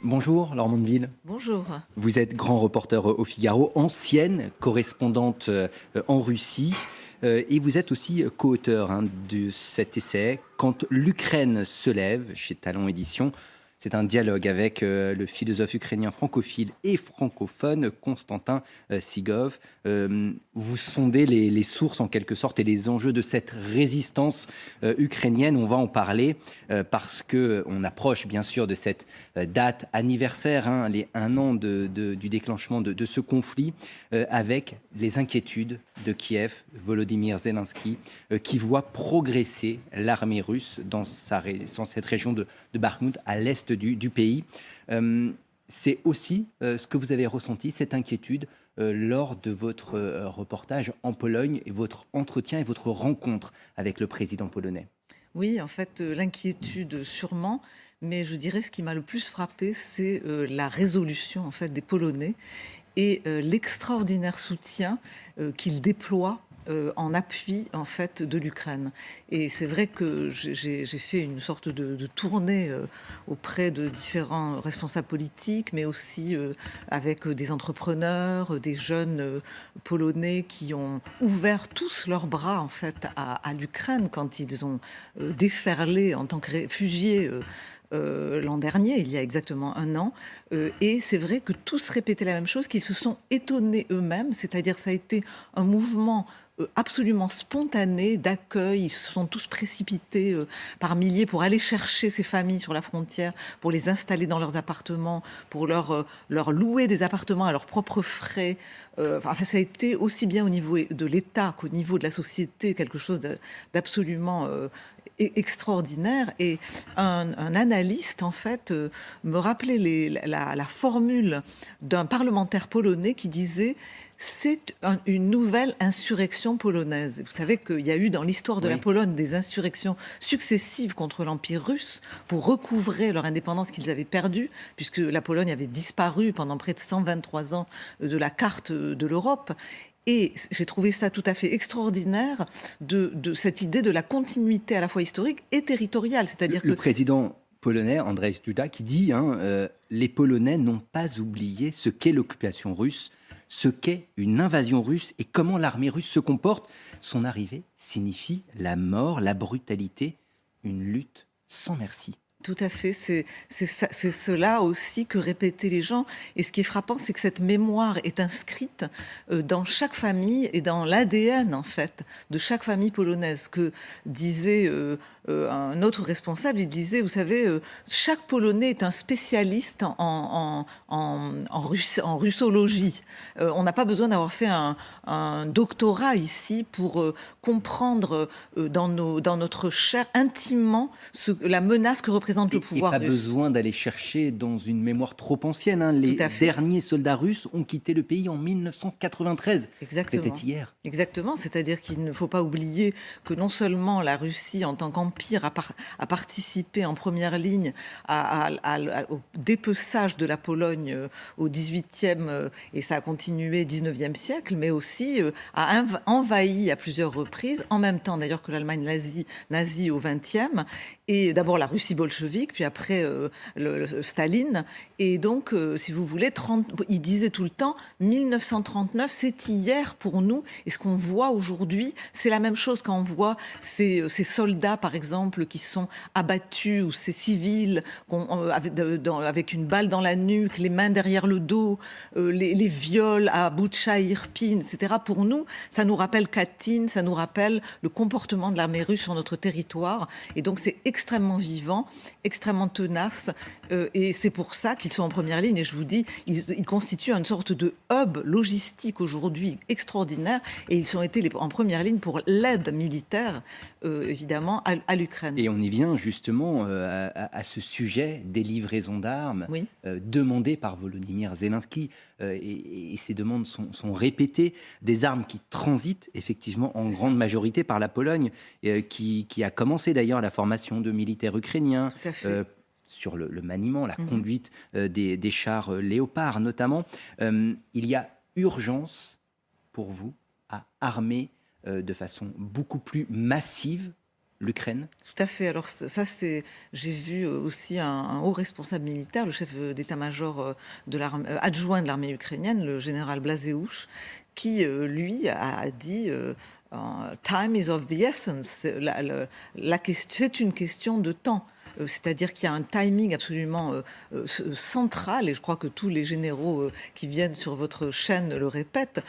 Bonjour Laure Mondeville, Bonjour. vous êtes grand reporter au Figaro, ancienne correspondante en Russie et vous êtes aussi co-auteur de cet essai Quand l'Ukraine se lève chez Talon Éditions. C'est un dialogue avec le philosophe ukrainien francophile et francophone Konstantin Sigov. Vous sondez les sources en quelque sorte et les enjeux de cette résistance ukrainienne. On va en parler parce qu'on approche bien sûr de cette date anniversaire, les 1 an du déclenchement de ce conflit, avec les inquiétudes de Kiev, Volodymyr Zelensky, qui voit progresser l'armée russe dans cette région de Bakhmout, à l'est du pays. C'est aussi ce que vous avez ressenti, cette inquiétude, lors de votre reportage en Pologne et votre entretien et votre rencontre avec le président polonais. Oui, en fait, l'inquiétude sûrement, mais je dirais ce qui m'a le plus frappé, c'est la résolution en fait des Polonais et l'extraordinaire soutien qu'ils déploient en appui en fait de l'Ukraine. Et c'est vrai que j'ai fait une sorte de tournée auprès de différents responsables politiques, mais aussi avec des entrepreneurs, des jeunes polonais qui ont ouvert tous leurs bras en fait à l'Ukraine quand ils ont déferlé en tant que réfugiés l'an dernier, il y a exactement 1 an. Et c'est vrai que tous répétaient la même chose, qu'ils se sont étonnés eux-mêmes, c'est-à-dire ça a été un mouvement absolument spontané d'accueil. Ils se sont tous précipités par milliers pour aller chercher ces familles sur la frontière, pour les installer dans leurs appartements, pour leur louer des appartements à leurs propres frais. Enfin, ça a été aussi bien au niveau de l'État qu'au niveau de la société quelque chose d'absolument extraordinaire. Et un analyste, en fait, me rappelait la formule d'un parlementaire polonais qui disait: c'est une nouvelle insurrection polonaise. Vous savez qu'il y a eu dans l'histoire de la Oui. Pologne des insurrections successives contre l'Empire russe pour recouvrer leur indépendance qu'ils avaient perdue, puisque la Pologne avait disparu pendant près de 123 ans de la carte de l'Europe. Et j'ai trouvé ça tout à fait extraordinaire de cette idée de la continuité à la fois historique et territoriale. C'est-à-dire Le que président polonais, Andrzej Duda, qui dit les Polonais n'ont pas oublié ce qu'est l'occupation russe, ce qu'est une invasion russe et comment l'armée russe se comporte. Son arrivée signifie la mort, la brutalité, une lutte sans merci. tout à fait, c'est cela aussi que répétaient les gens. Et ce qui est frappant, c'est que cette mémoire est inscrite dans chaque famille et dans l'ADN, en fait, de chaque famille polonaise. Que disait un autre responsable, il disait, vous savez, chaque Polonais est un spécialiste en russologie. On n'a pas besoin d'avoir fait un doctorat ici pour comprendre dans notre chair intimement la menace que représente le Et pouvoir pas russe. besoin d'aller chercher dans une mémoire trop ancienne. Tout Les à fait. derniers soldats russes ont quitté le pays en 1993. C'était Exactement. hier. Exactement, c'est-à-dire qu'il ne faut pas oublier que non seulement la Russie, en tant qu'empire, a participé en première ligne au dépeçage de la Pologne au XVIIIe et ça a continué 19e siècle, mais aussi a envahi à plusieurs reprises, en même temps d'ailleurs que l'Allemagne nazie au XXe, et d'abord la Russie bolchevique, puis après Staline. Et donc, si vous voulez, il disait tout le temps, 1939, c'est hier pour nous. Et ce qu'on voit aujourd'hui, c'est la même chose quand on voit ces soldats, par exemple, qui sont abattus, ou ces civils avec une balle dans la nuque, les mains derrière le dos, les viols à Boutcha, Irpin, etc. Pour nous, ça nous rappelle Katyn, ça nous rappelle le comportement de l'armée russe sur notre territoire. Et donc, c'est extrêmement vivant, extrêmement tenace. Et c'est pour ça qu'ils sont en première ligne. Et je vous dis, ils constituent une sorte de hub logistique aujourd'hui extraordinaire. Et ils ont été en première ligne pour l'aide militaire, évidemment, à l'Ukraine. Et on y vient justement à ce sujet des livraisons d'armes Oui. demandées par Volodymyr Zelensky. Et ces demandes sont répétées. Des armes qui transitent effectivement en grande majorité par la Pologne, qui a commencé d'ailleurs la formation de militaires ukrainiens. Tout à fait. Sur le maniement, la conduite des chars Léopard notamment. Il y a urgence pour vous à armer de façon beaucoup plus massive l'Ukraine? Tout à fait. Alors ça, j'ai vu aussi un haut responsable militaire, le chef d'état-major adjoint de l'armée ukrainienne, le général Blazeusz, qui lui a dit Time is of the essence. C'est une question de temps. C'est-à-dire qu'il y a un timing absolument central, et je crois que tous les généraux qui viennent sur votre chaîne le répètent.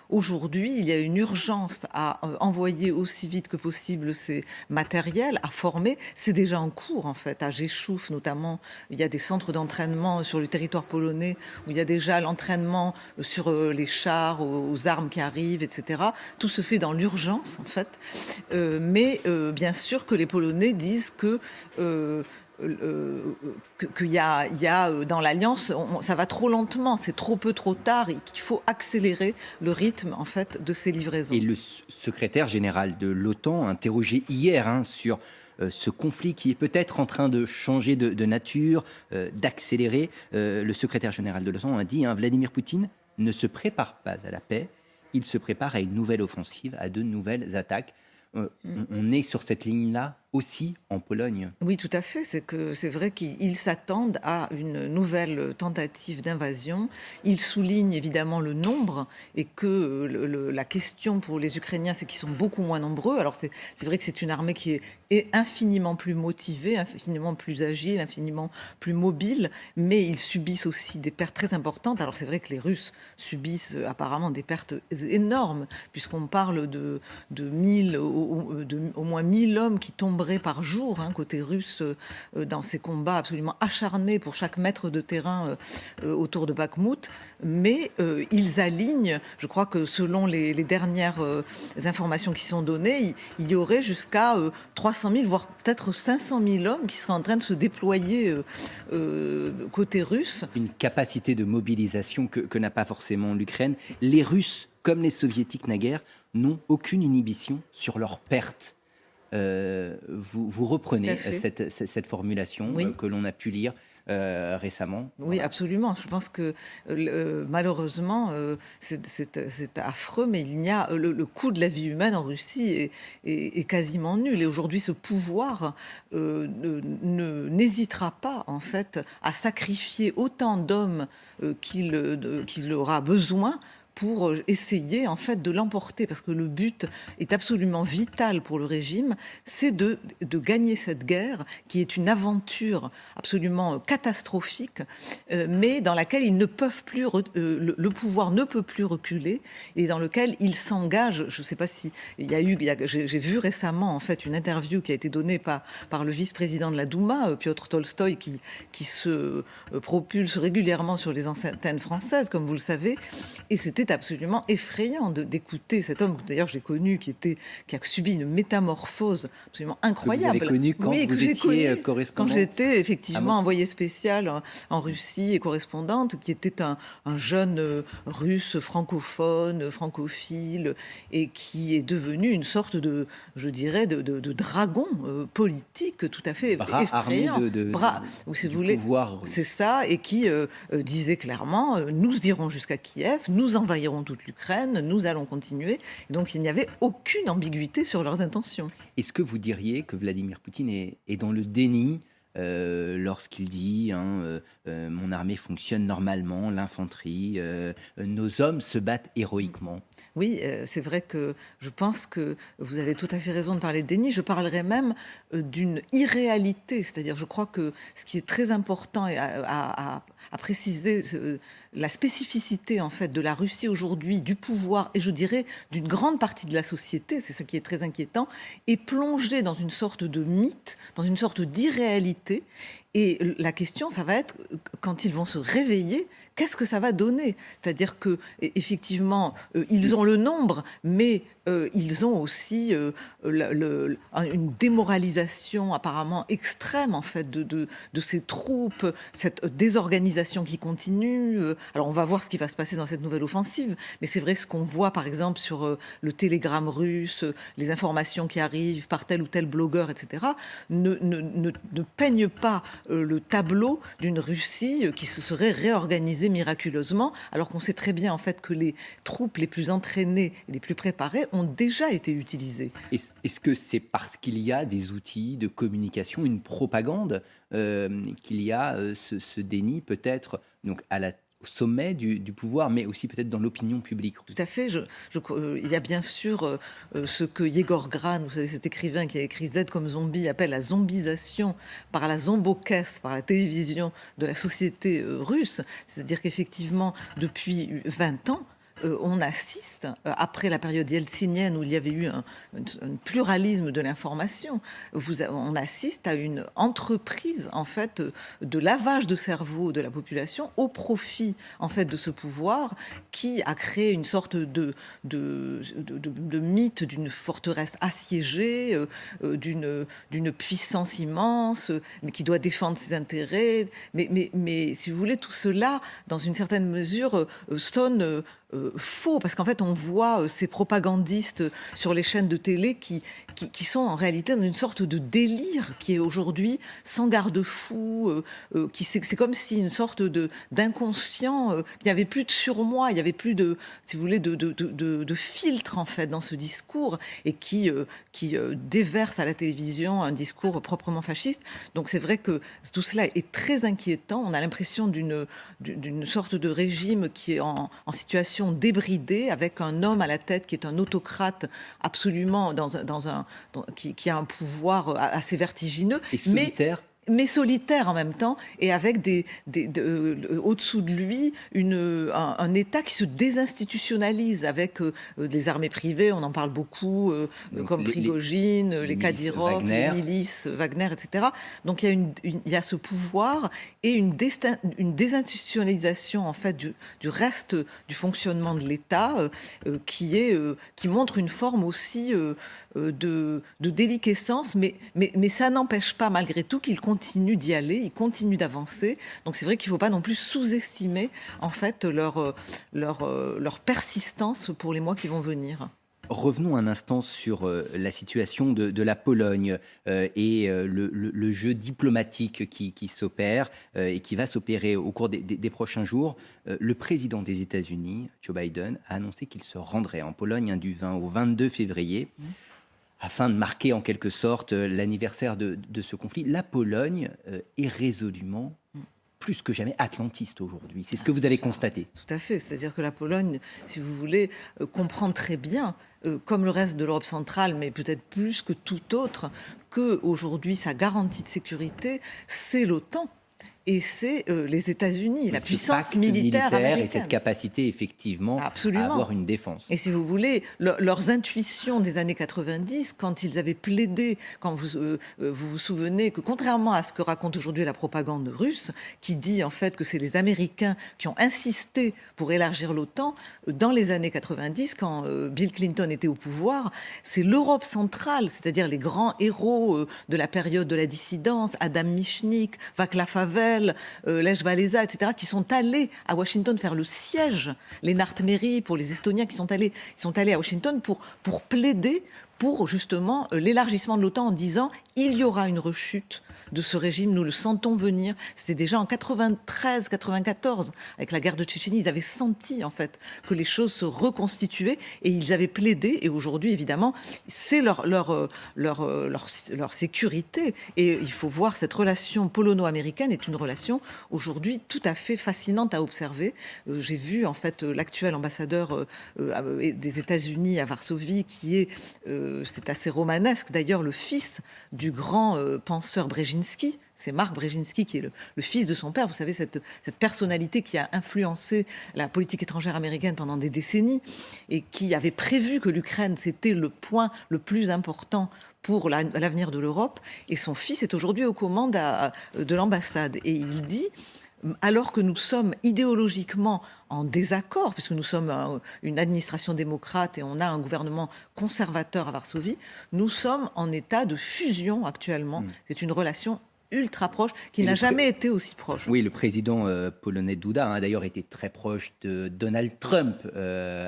Aujourd'hui, il y a une urgence à envoyer aussi vite que possible ces matériels, à former. C'est déjà en cours, en fait. À Rzeszów, notamment, il y a des centres d'entraînement sur le territoire polonais où il y a déjà l'entraînement sur les chars, aux armes qui arrivent, etc. Tout se fait dans l'urgence, en fait. Mais bien sûr que les Polonais disent que qu'il y a dans l'Alliance, ça va trop lentement, c'est trop peu, trop tard, et qu'il faut accélérer le rythme en fait de ces livraisons. Et le secrétaire général de l'OTAN, interrogé hier sur ce conflit qui est peut-être en train de changer de nature, d'accélérer, le secrétaire général de l'OTAN a dit Vladimir Poutine ne se prépare pas à la paix, il se prépare à une nouvelle offensive, à de nouvelles attaques. On est sur cette ligne-là aussi en Pologne. Oui, tout à fait. C'est vrai qu'ils s'attendent à une nouvelle tentative d'invasion. Ils soulignent évidemment le nombre et que la question pour les Ukrainiens, c'est qu'ils sont beaucoup moins nombreux. Alors c'est vrai que c'est une armée qui est infiniment plus motivée, infiniment plus agile, infiniment plus mobile, mais ils subissent aussi des pertes très importantes. Alors c'est vrai que les Russes subissent apparemment des pertes énormes, puisqu'on parle de 1000, au moins 1000 hommes qui tombent par jour, côté russe, dans ces combats absolument acharnés pour chaque mètre de terrain autour de Bakhmout. Mais ils alignent, je crois que selon les dernières informations qui sont données, il y aurait jusqu'à 300 000, voire peut-être 500 000 hommes qui seraient en train de se déployer côté russe. Une capacité de mobilisation que n'a pas forcément l'Ukraine. Les Russes, comme les Soviétiques naguère, n'ont aucune inhibition sur leurs pertes. Vous reprenez cette formulation que l'on a pu lire récemment. Oui, absolument. Je pense que malheureusement, c'est affreux, mais il y a le coût de la vie humaine en Russie est quasiment nul. Et aujourd'hui, ce pouvoir n'hésitera pas, en fait, à sacrifier autant d'hommes qu'il aura besoin pour essayer en fait de l'emporter, parce que le but est absolument vital pour le régime, c'est de gagner cette guerre qui est une aventure absolument catastrophique, mais dans laquelle ils ne peuvent plus, le pouvoir ne peut plus reculer, et dans lequel ils s'engagent. Je ne sais pas si j'ai vu récemment en fait une interview qui a été donnée par le vice-président de la Douma, Piotr Tolstoï, qui se propulse régulièrement sur les antennes françaises, comme vous le savez, et c'était absolument effrayant d'écouter cet homme, d'ailleurs j'ai connu, qui a subi une métamorphose absolument incroyable. Que vous avez connu quand vous étiez correspondante. Quand j'étais effectivement envoyée spéciale en Russie et correspondante, qui était un jeune russe francophone, francophile, et qui est devenu une sorte de, je dirais, de dragon politique tout à fait effrayant. Si vous voulez, pouvoir. C'est ça, et qui disait clairement, nous irons jusqu'à Kiev, nous envahirons toute l'Ukraine, nous allons continuer. Et donc il n'y avait aucune ambiguïté sur leurs intentions. Est-ce que vous diriez que Vladimir Poutine est dans le déni lorsqu'il dit mon armée fonctionne normalement, l'infanterie, nos hommes se battent héroïquement? Oui, c'est vrai que je pense que vous avez tout à fait raison de parler de déni. Je parlerai même d'une irréalité, c'est-à-dire je crois que ce qui est très important à préciser, la spécificité en fait de la Russie aujourd'hui, du pouvoir, et je dirais d'une grande partie de la société, c'est ça qui est très inquiétant, est plongée dans une sorte de mythe, dans une sorte d'irréalité. Et la question, ça va être, quand ils vont se réveiller, qu'est-ce que ça va donner? C'est-à-dire que effectivement, ils ont le nombre, mais ils ont aussi une démoralisation apparemment extrême en fait de ces troupes, cette désorganisation qui continue. Alors on va voir ce qui va se passer dans cette nouvelle offensive, mais c'est vrai ce qu'on voit par exemple sur le télégramme russe, les informations qui arrivent par tel ou tel blogueur, etc., ne peignent pas le tableau d'une Russie qui se serait réorganisée miraculeusement, alors qu'on sait très bien en fait que les troupes les plus entraînées et les plus préparées ont déjà été utilisées. Est-ce que c'est parce qu'il y a des outils de communication, une propagande, qu'il y a ce déni peut-être donc au sommet du pouvoir, mais aussi peut-être dans l'opinion publique? Tout à fait. Il y a bien sûr ce que Yegor Gran, vous savez, cet écrivain qui a écrit Z comme zombie, appelle la zombisation par la zombocaisse, par la télévision de la société russe. C'est-à-dire qu'effectivement, depuis 20 ans, on assiste, après la période yeltsinienne où il y avait eu un pluralisme de l'information, on assiste à une entreprise en fait de lavage de cerveau de la population au profit en fait de ce pouvoir qui a créé une sorte de mythe d'une forteresse assiégée, d'une puissance immense, mais qui doit défendre ses intérêts. Mais si vous voulez, tout cela, dans une certaine mesure, sonne faux, parce qu'en fait on voit ces propagandistes sur les chaînes de télé qui sont en réalité dans une sorte de délire qui est aujourd'hui sans garde-fou, c'est comme si une sorte d'inconscient, il n'y avait plus de surmoi, il n'y avait plus de, si vous voulez, de filtre en fait dans ce discours, et qui déverse à la télévision un discours proprement fasciste. Donc c'est vrai que tout cela est très inquiétant. On a l'impression d'une sorte de régime qui est en situation débridée, avec un homme à la tête qui est un autocrate absolument qui a un pouvoir assez vertigineux. Et solitaire. Mais solitaire en même temps, et avec au-dessous de lui un État qui se désinstitutionnalise avec des armées privées, on en parle beaucoup, comme Prigojine, les Kadyrov, les milices Wagner, etc. Donc il y a ce pouvoir et une désinstitutionnalisation en fait du reste du fonctionnement de l'État qui montre une forme aussi de déliquescence, mais ça n'empêche pas malgré tout qu'il continue d'y aller, il continue d'avancer. Donc c'est vrai qu'il ne faut pas non plus sous-estimer en fait leur persistance pour les mois qui vont venir. Revenons un instant sur la situation de la Pologne et le jeu diplomatique qui s'opère et qui va s'opérer au cours des prochains jours. Le président des États-Unis, Joe Biden, a annoncé qu'il se rendrait en Pologne du 20 au 22 février. Afin de marquer en quelque sorte l'anniversaire de ce conflit. La Pologne est résolument, plus que jamais, atlantiste aujourd'hui. C'est ce que vous avez constaté. Tout à fait. C'est-à-dire que la Pologne, si vous voulez, comprend très bien, comme le reste de l'Europe centrale, mais peut-être plus que tout autre, qu'aujourd'hui, sa garantie de sécurité, c'est l'OTAN. Et c'est les États-Unis, la puissance militaire américaine. Et cette capacité, effectivement, Absolument. à avoir une défense. Et si vous voulez, leurs intuitions des années 90, quand ils avaient plaidé, quand vous vous souvenez que contrairement à ce que raconte aujourd'hui la propagande russe, qui dit en fait que c'est les Américains qui ont insisté pour élargir l'OTAN, dans les années 90, quand Bill Clinton était au pouvoir, c'est l'Europe centrale, c'est-à-dire les grands héros de la période de la dissidence, Adam Michnik, Václav Havel, Lech Walesa, etc., qui sont allés à Washington faire le siège, Lennart Meri pour les Estoniens qui sont allés à Washington pour plaider pour justement l'élargissement de l'OTAN en disant il y aura une rechute de ce régime, nous le sentons venir. C'était déjà en 93-94, avec la guerre de Tchétchénie, ils avaient senti en fait que les choses se reconstituaient et ils avaient plaidé. Et aujourd'hui, évidemment, c'est leur sécurité. Et il faut voir cette relation polono-américaine est une relation aujourd'hui tout à fait fascinante à observer. J'ai vu en fait l'actuel ambassadeur des États-Unis à Varsovie, qui est, c'est assez romanesque d'ailleurs, le fils du grand penseur Brzezinski. C'est Marc Brzezinski qui est le fils de son père. Vous savez, cette personnalité qui a influencé la politique étrangère américaine pendant des décennies et qui avait prévu que l'Ukraine, c'était le point le plus important pour l'avenir de l'Europe. Et son fils est aujourd'hui aux commandes de l'ambassade. Et il dit, alors que nous sommes idéologiquement en désaccord, puisque nous sommes une administration démocrate et on a un gouvernement conservateur à Varsovie, nous sommes en état de fusion actuellement. C'est une relation ultra proche, qui Et n'a le jamais été aussi proche. Oui, le président polonais Duda a d'ailleurs été très proche de Donald Trump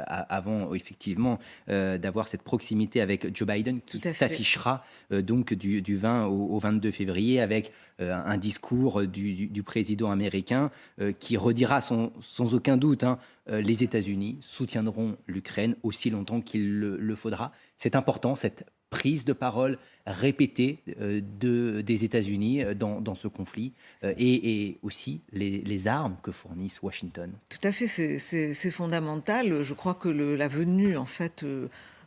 avant effectivement d'avoir cette proximité avec Joe Biden qui Tout à fait. s'affichera donc du 20 au 22 février avec un discours du président américain qui redira sans aucun doute les États-Unis soutiendront l'Ukraine aussi longtemps qu'il le faudra. C'est important, cette prise de parole répétée des États-Unis dans ce conflit et aussi les armes que fournissent Washington. Tout à fait, c'est fondamental. Je crois que la venue, en fait,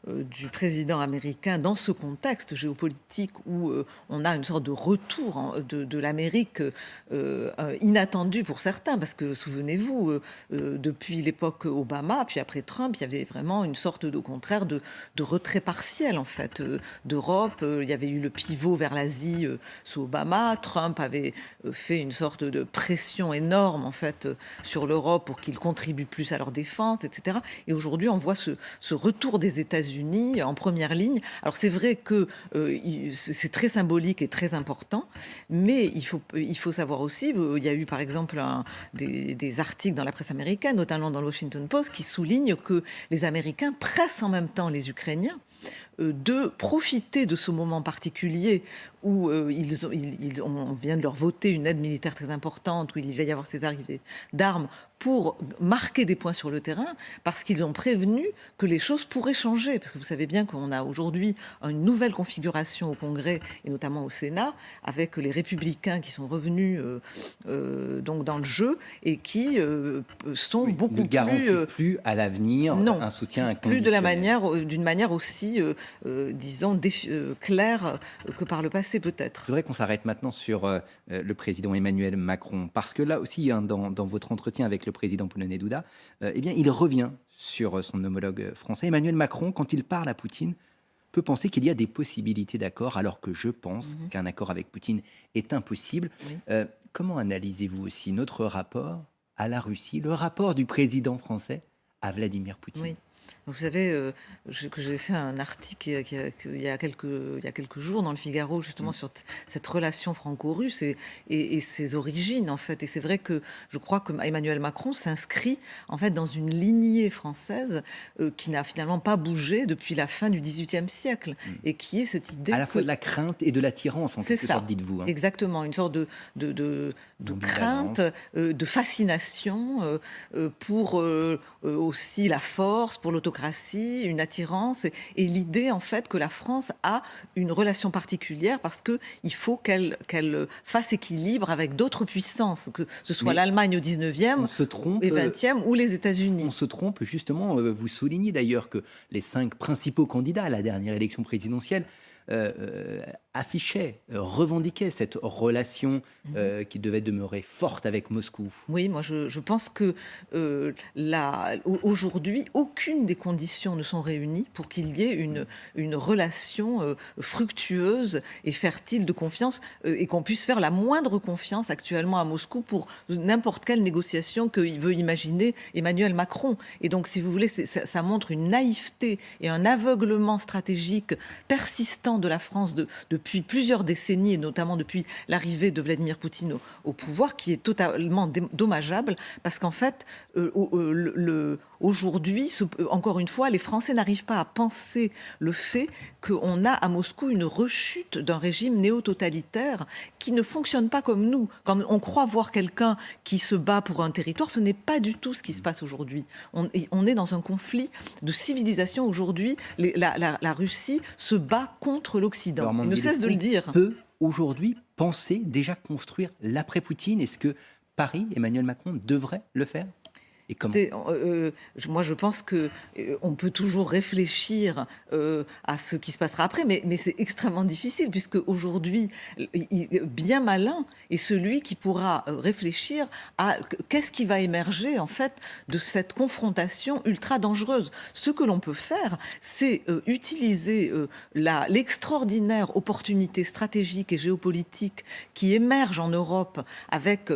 du président américain dans ce contexte géopolitique où on a une sorte de retour de l'Amérique inattendu pour certains, parce que souvenez-vous, depuis l'époque Obama, puis après Trump, il y avait vraiment une sorte au contraire de retrait partiel en fait d'Europe. Il y avait eu le pivot vers l'Asie sous Obama. Trump avait fait une sorte de pression énorme en fait sur l'Europe pour qu'ils contribuent plus à leur défense, etc. Et aujourd'hui, on voit ce retour des États-Unis en première ligne. Alors c'est vrai que c'est très symbolique et très important, mais il faut savoir aussi, il y a eu par exemple des articles dans la presse américaine, notamment dans le Washington Post, qui soulignent que les Américains pressent en même temps les Ukrainiens de profiter de ce moment particulier où on vient de leur voter une aide militaire très importante, où il va y avoir ces arrivées d'armes, pour marquer des points sur le terrain, parce qu'ils ont prévenu que les choses pourraient changer. Parce que vous savez bien qu'on a aujourd'hui une nouvelle configuration au Congrès, et notamment au Sénat, avec les républicains qui sont revenus donc dans le jeu, et qui sont beaucoup ne garantit plus à l'avenir un soutien inconditionnel. Plus d'une manière aussi, disons, claire que par le passé peut-être. Je voudrais qu'on s'arrête maintenant sur le président Emmanuel Macron, parce que là aussi, dans votre entretien avec le président polonais Duda, eh bien, il revient sur son homologue français. Emmanuel Macron, quand il parle à Poutine, peut penser qu'il y a des possibilités d'accord, alors que je pense qu'un accord avec Poutine est impossible. Oui. Comment analysez-vous aussi notre rapport à la Russie, le rapport du président français à Vladimir Poutine? Oui. Vous savez que j'ai fait un article il y a quelques jours dans le Figaro justement sur cette relation franco-russe et ses origines en fait. Et c'est vrai que je crois que Emmanuel Macron s'inscrit en fait dans une lignée française qui n'a finalement pas bougé depuis la fin du XVIIIe siècle et qui est cette idée à la fois de la crainte et de l'attirance en quelque sorte, dites-vous. Exactement, une sorte de crainte, de fascination pour aussi la force, pour l'autocratie, une attirance et l'idée en fait que la France a une relation particulière parce qu'il faut qu'elle fasse équilibre avec d'autres puissances, que ce soit l'Allemagne au 19e et 20e ou les États-Unis. On se trompe justement, vous soulignez d'ailleurs que les 5 principaux candidats à la dernière élection présidentielle affichait, revendiquait cette relation qui devait demeurer forte avec Moscou. Oui, moi je pense que aujourd'hui, aucune des conditions ne sont réunies pour qu'il y ait une relation fructueuse et fertile de confiance et qu'on puisse faire la moindre confiance actuellement à Moscou pour n'importe quelle négociation qu'il veut imaginer Emmanuel Macron. Et donc, si vous voulez, ça montre une naïveté et un aveuglement stratégique persistant de la France depuis plusieurs décennies, et notamment depuis l'arrivée de Vladimir Poutine au pouvoir, qui est totalement dommageable, parce qu'en fait, aujourd'hui, encore une fois, les Français n'arrivent pas à penser le fait qu'on a à Moscou une rechute d'un régime néo-totalitaire qui ne fonctionne pas comme nous. Quand on croit voir quelqu'un qui se bat pour un territoire, ce n'est pas du tout ce qui se passe aujourd'hui. On est dans un conflit de civilisation aujourd'hui. La Russie se bat contre l'Occident. Il ne cesse de le dire. Peut aujourd'hui penser déjà construire l'après-Poutine? Est-ce que Paris, Emmanuel Macron, devrait le faire? Et comment ? Moi, je pense qu'on peut toujours réfléchir à ce qui se passera après, mais c'est extrêmement difficile, puisque aujourd'hui, bien malin est celui qui pourra réfléchir à qu'est-ce qui va émerger, en fait, de cette confrontation ultra dangereuse. Ce que l'on peut faire, c'est utiliser l'extraordinaire opportunité stratégique et géopolitique qui émerge en Europe avec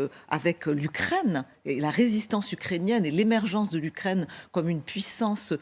l'Ukraine et la résistance ukrainienne et l'émergence de l'Ukraine comme une puissance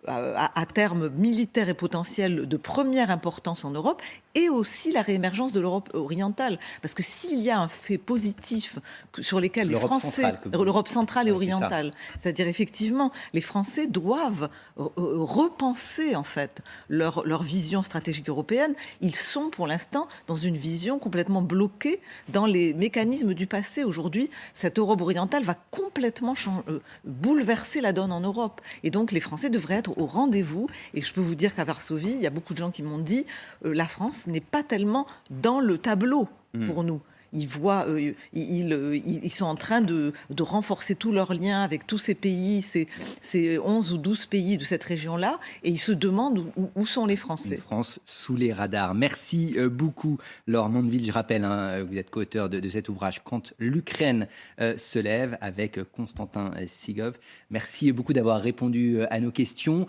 à terme militaire et potentiel de première importance en Europe, et aussi la réémergence de l'Europe orientale. Parce que s'il y a un fait positif sur lesquels les L'Europe Français, centrale, l'Europe centrale et ouais, c'est ça. orientale, c'est-à-dire effectivement, les Français doivent repenser en fait leur vision stratégique européenne. Ils sont pour l'instant dans une vision complètement bloquée dans les mécanismes du passé. Aujourd'hui, cette Europe orientale va complètement bouleverser la donne en Europe. Et donc les Français devraient être au rendez-vous. Et je peux vous dire qu'à Varsovie, il y a beaucoup de gens qui m'ont dit la France n'est pas tellement dans le tableau pour nous. Ils voient, ils sont en train de renforcer tous leurs liens avec tous ces pays, ces 11 ou 12 pays de cette région-là, et ils se demandent où sont les Une Français. France sous les radars. Merci beaucoup, Laure Mondeville. Je rappelle, vous êtes co-auteur de cet ouvrage Quand l'Ukraine se lève avec Constantin Sigov. Merci beaucoup d'avoir répondu à nos questions.